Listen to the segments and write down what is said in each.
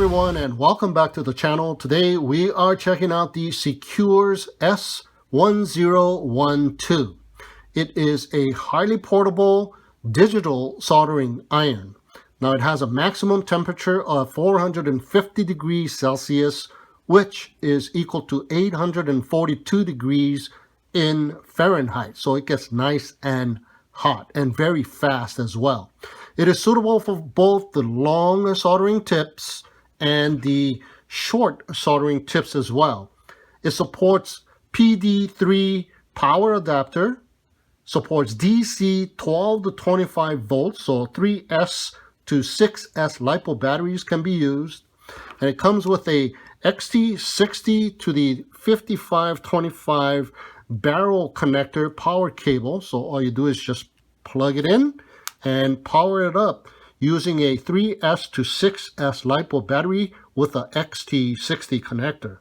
everyone, and welcome back to the channel. Today we are checking out the SEQURE's S1012. It is a highly portable digital soldering iron. Now it has a maximum temperature of 450 degrees Celsius, which is equal to 842 degrees in Fahrenheit. So it gets nice and hot and very fast as well. It is suitable for both the long soldering tips and the short soldering tips as well. It supports PD3 power adapter, supports DC 12 to 25 volts, so 3S to 6S LiPo batteries can be used. And it comes with a XT60 to the 5525 barrel connector power cable. So all you do is just plug it in and power it up using a 3S to 6S LiPo battery with a XT60 connector.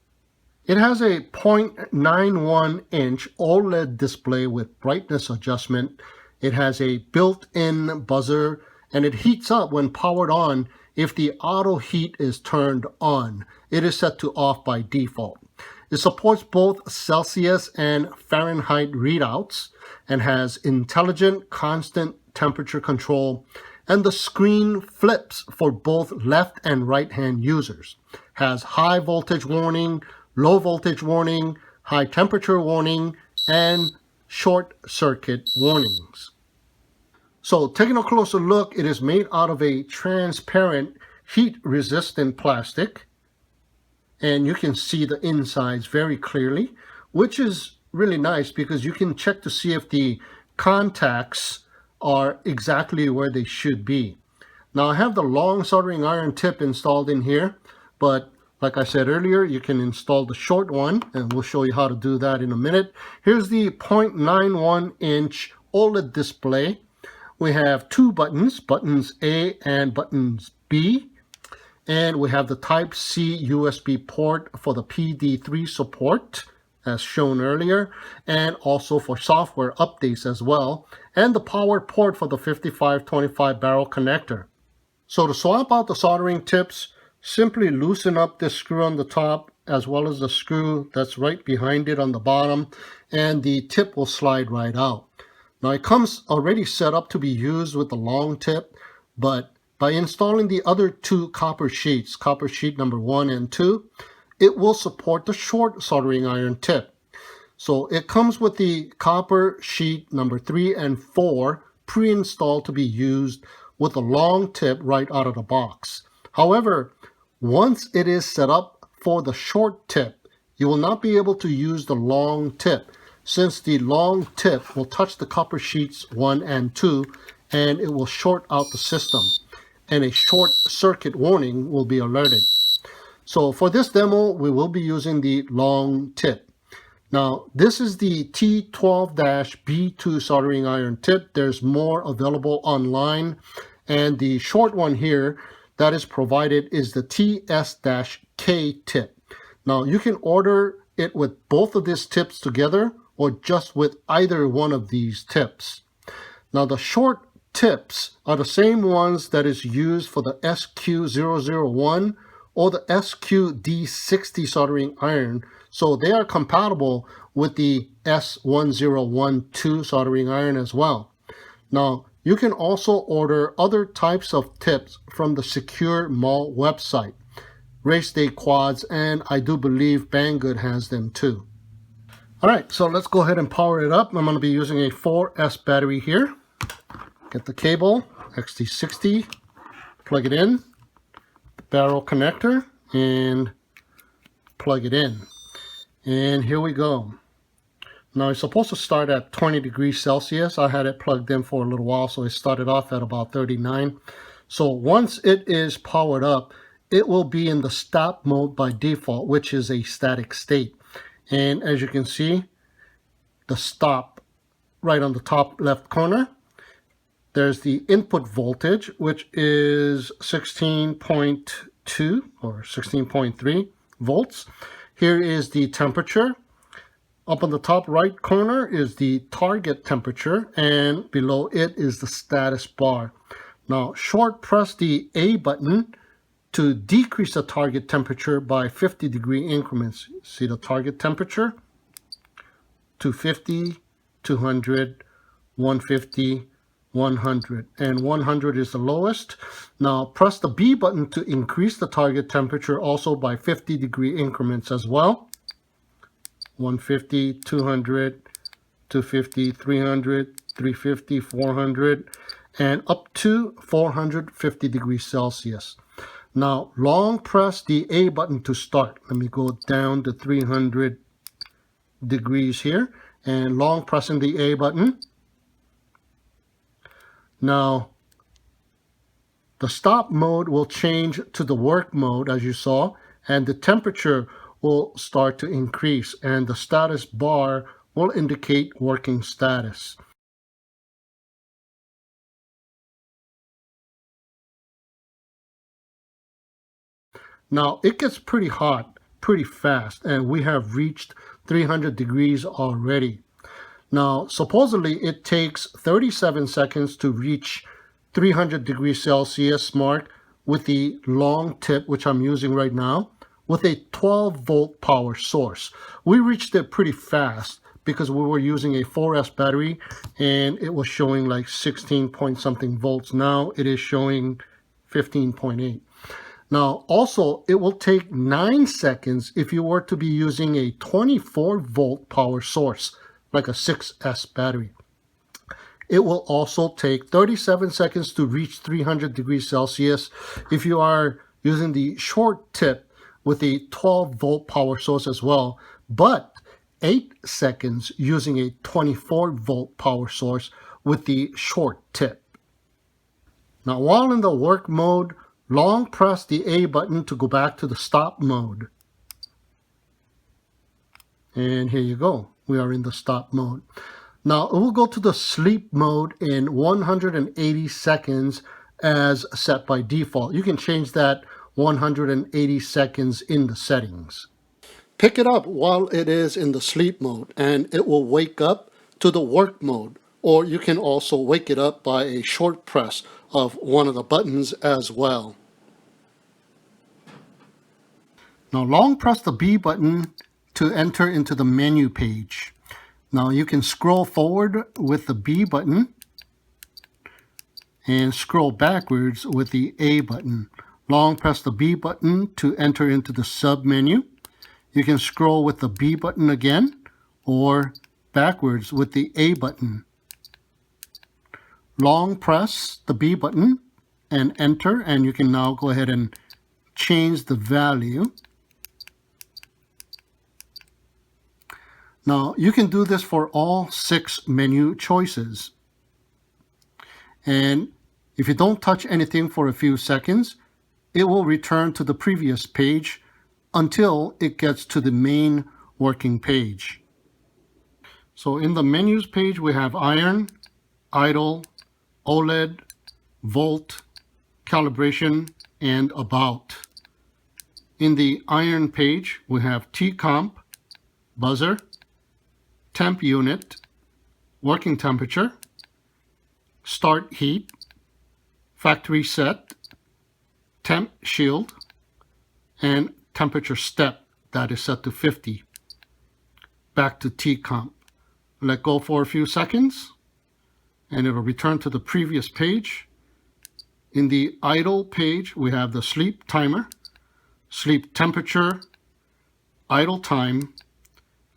It has a 0.91 inch OLED display with brightness adjustment. It has a built-in buzzer, and it heats up when powered on if the auto heat is turned on. It is set to off by default. It supports both Celsius and Fahrenheit readouts and has intelligent constant temperature control, and the screen flips for both left and right hand users. Has high voltage warning, low voltage warning, high temperature warning, and short circuit warnings. So taking a closer look, it is made out of a transparent heat resistant plastic, and you can see the insides very clearly, which is really nice because you can check to see if the contacts are exactly where they should be. Now I have the long soldering iron tip installed in here, but like I said earlier, you can install the short one, and we'll show you how to do that in a minute. Here's the 0.91 inch OLED display. We have two buttons, buttons A and buttons B, and we have the Type-C USB port for the PD3 support, as shown earlier, and also for software updates as well, and the power port for the 5525 barrel connector. So to swap out the soldering tips, simply loosen up this screw on the top as well as the screw that's right behind it on the bottom, and the tip will slide right out. Now it comes already set up to be used with the long tip, but by installing the other two copper sheets, copper sheet number 1 and 2, it will support the short soldering iron tip. So it comes with the copper sheet number 3 and 4 pre-installed to be used with a long tip right out of the box. However, once it is set up for the short tip, you will not be able to use the long tip, since the long tip will touch the copper sheets 1 and 2 and it will short out the system, and a short circuit warning will be alerted. So for this demo, we will be using the long tip. Now, this is the T12-B2 soldering iron tip. There's more available online. And the short one here that is provided is the TS-K tip. Now, you can order it with both of these tips together or just with either one of these tips. Now, the short tips are the same ones that is used for the SQ001 or the SQD60 soldering iron, so they are compatible with the S1012 soldering iron as well. Now, you can also order other types of tips from the SEQURE Mall website, Race Day Quads, and I do believe Banggood has them too. Alright, so let's go ahead and power it up. I'm going to be using a 4S battery here. Get the cable, XT60, plug it in, barrel connector, and plug it in. And here we go. Now it's supposed to start at 20 degrees Celsius. I had it plugged in for a little while, so it started off at about 39. So once it is powered up, it will be in the stop mode by default, which is a static state. And as you can see, the stop right on the top left corner. There's the input voltage, which is 16.2 or 16.3 volts. Here is the temperature. Up on the top right corner is the target temperature, and below it is the status bar. Now, short press the A button to decrease the target temperature by 50-degree increments. See the target temperature? 250, 200, 150, 100, and 100 is the lowest. Now press the B button to increase the target temperature also by 50-degree increments as well. 150, 200, 250, 300, 350, 400, and up to 450 degrees Celsius. Now long press the A button to start. Let me go down to 300 degrees here, and long pressing the A button. Now the stop mode will change to the work mode, as you saw, and the temperature will start to increase, and the status bar will indicate working status. Now it gets pretty hot pretty fast, and we have reached 300 degrees already. Now supposedly it takes 37 seconds to reach 300 degrees Celsius mark with the long tip, which I'm using right now, with a 12-volt power source. We reached it pretty fast because we were using a 4S battery and it was showing like 16 point something volts. Now it is showing 15.8. Now also it will take 9 seconds if you were to be using a 24-volt power source like a 6S battery. It will also take 37 seconds to reach 300 degrees Celsius if you are using the short tip with a 12-volt power source as well, but 8 seconds using a 24-volt power source with the short tip. Now while in the work mode, long press the A button to go back to the stop mode. And here you go. We are in the stop mode. Now it will go to the sleep mode in 180 seconds as set by default. You can change that 180 seconds in the settings. Pick it up while it is in the sleep mode and it will wake up to the work mode, or you can also wake it up by a short press of one of the buttons as well. Now long press the B button to enter into the menu page. Now you can scroll forward with the B button and scroll backwards with the A button. Long press the B button to enter into the sub menu. You can scroll with the B button again or backwards with the A button. Long press the B button and enter, and you can now go ahead and change the value. Now you can do this for all 6 menu choices. And if you don't touch anything for a few seconds, it will return to the previous page until it gets to the main working page. So in the menus page we have iron, idle, OLED, volt, calibration, and about. In the iron page we have T-comp, buzzer, temp unit, working temperature, start heat, factory set, temp shield, and temperature step that is set to 50. Back to T-comp. Let go for a few seconds and it will return to the previous page. In the idle page we have the sleep timer, sleep temperature, idle time,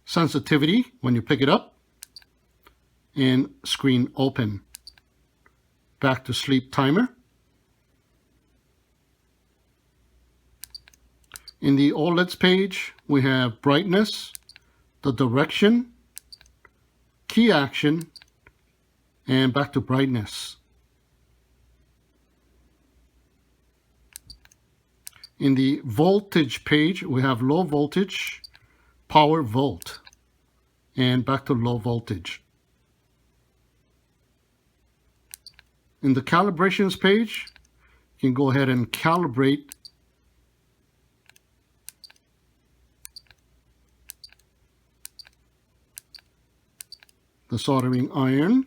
sensitivity when you pick it up, and screen open. Back to sleep timer. In the OLEDs page we have brightness, the direction, key action, and back to brightness. In the voltage page we have low voltage, power volt, and back to low voltage. In the calibrations page, you can go ahead and calibrate the soldering iron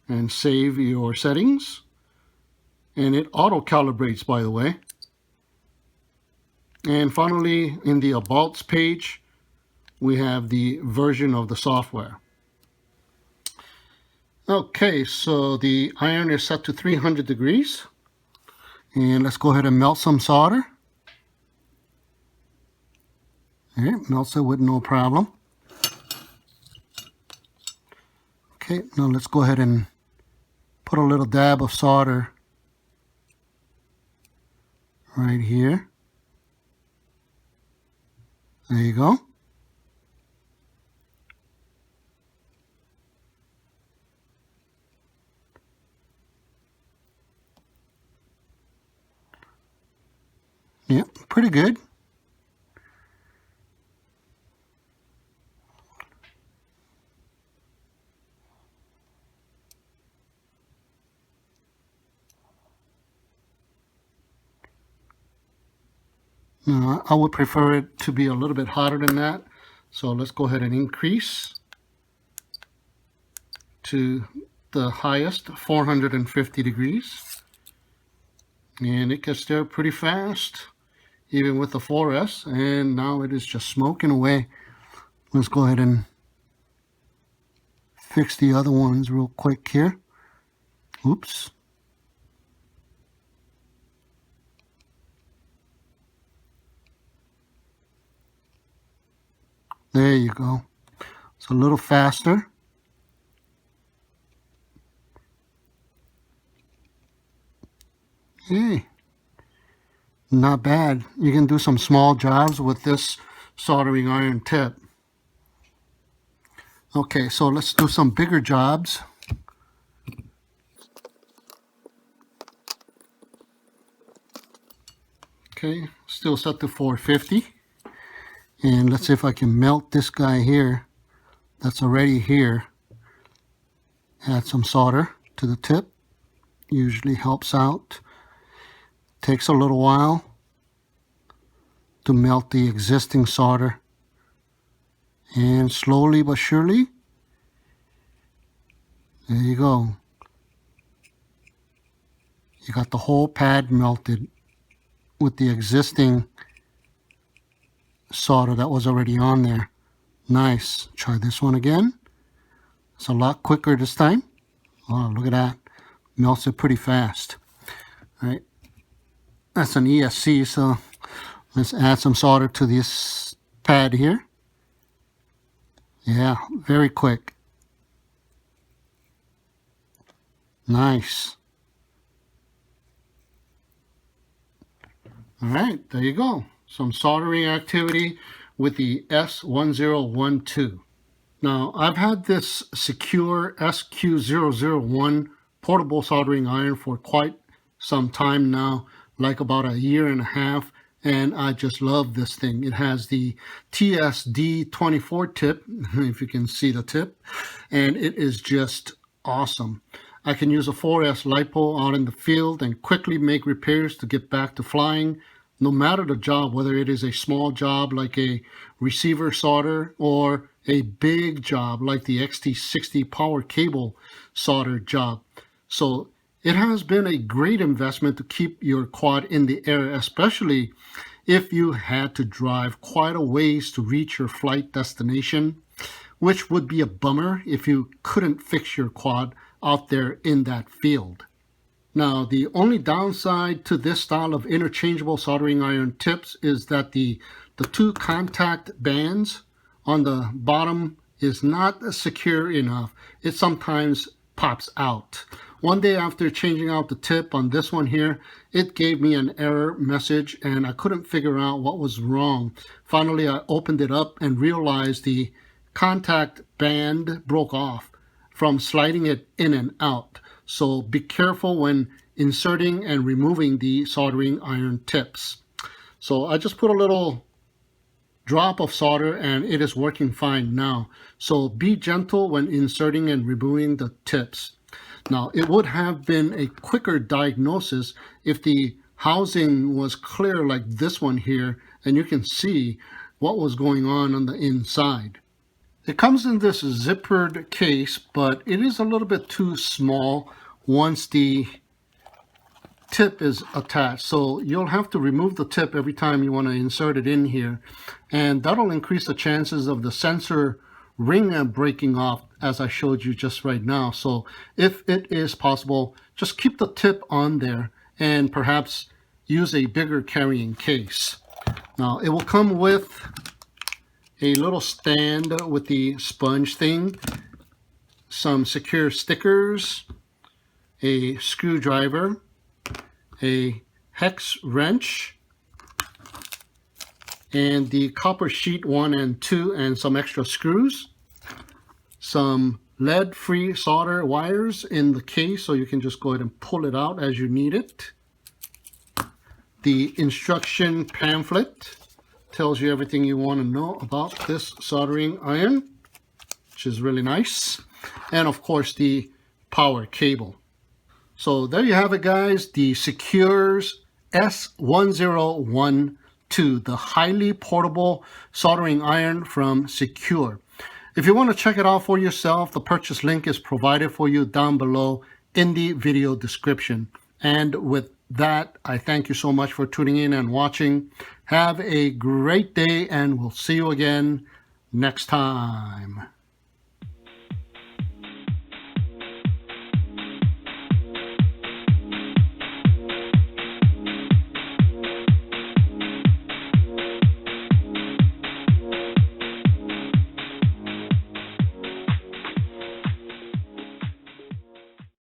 and save your settings. And it auto calibrates, by the way. And finally, in the About page, we have the version of the software. Okay, so the iron is set to 300 degrees. And let's go ahead and melt some solder. It melts it with no problem. Okay, now let's go ahead and put a little dab of solder right here. There you go. Yeah, pretty good. Now, I would prefer it to be a little bit hotter than that. So let's go ahead and increase to the highest, 450 degrees. And it gets there pretty fast, even with the 4S. And now it is just smoking away. Let's go ahead and fix the other ones real quick here. Oops. There you go. It's a little faster. Hey, not bad. You can do some small jobs with this soldering iron tip. Okay, so let's do some bigger jobs. Okay, still set to 450. And let's see if I can melt this guy here that's already here. Add some solder to the tip. Usually helps out. Takes a little while to melt the existing solder. And slowly but surely, there you go. You got the whole pad melted with the existing solder that was already on there. Nice. Try this one again. It's a lot quicker this time. Oh, look at that. Melts it pretty fast. All right. That's an ESC, so let's add some solder to this pad here. Yeah, very quick. Nice. All right, there you go. Some soldering activity with the S1012. Now, I've had this SEQURE SQ001 portable soldering iron for quite some time now, like about a year and a half, and I just love this thing. It has the TSD24 tip, if you can see the tip, and it is just awesome. I can use a 4S LiPo out in the field and quickly make repairs to get back to flying, no matter the job, whether it is a small job like a receiver solder or a big job like the XT60 power cable solder job. So it has been a great investment to keep your quad in the air, especially if you had to drive quite a ways to reach your flight destination, which would be a bummer if you couldn't fix your quad out there in that field. Now, the only downside to this style of interchangeable soldering iron tips is that the two contact bands on the bottom is not secure enough. It sometimes pops out. One day after changing out the tip on this one here, it gave me an error message and I couldn't figure out what was wrong. Finally, I opened it up and realized the contact band broke off from sliding it in and out. So be careful when inserting and removing the soldering iron tips. So I just put a little drop of solder and it is working fine now. So be gentle when inserting and removing the tips. Now, it would have been a quicker diagnosis if the housing was clear like this one here, and you can see what was going on the inside. It comes in this zippered case, but it is a little bit too small once the tip is attached, so you'll have to remove the tip every time you want to insert it in here, and that'll increase the chances of the sensor ring breaking off, as I showed you just right now. So if it is possible, just keep the tip on there and perhaps use a bigger carrying case. Now it will come with a little stand with the sponge thing, some SEQURE stickers, a screwdriver, a hex wrench, and the copper sheet 1 and 2, and some extra screws, some lead-free solder wires in the case, so you can just go ahead and pull it out as you need it. The instruction pamphlet tells you everything you want to know about this soldering iron, which is really nice. And of course the power cable. So there you have it, guys, the SEQURE's S1012, the highly portable soldering iron from SEQURE. If you want to check it out for yourself, the purchase link is provided for you down below in the video description. And with that, I thank you so much for tuning in and watching. Have a great day, and we'll see you again next time.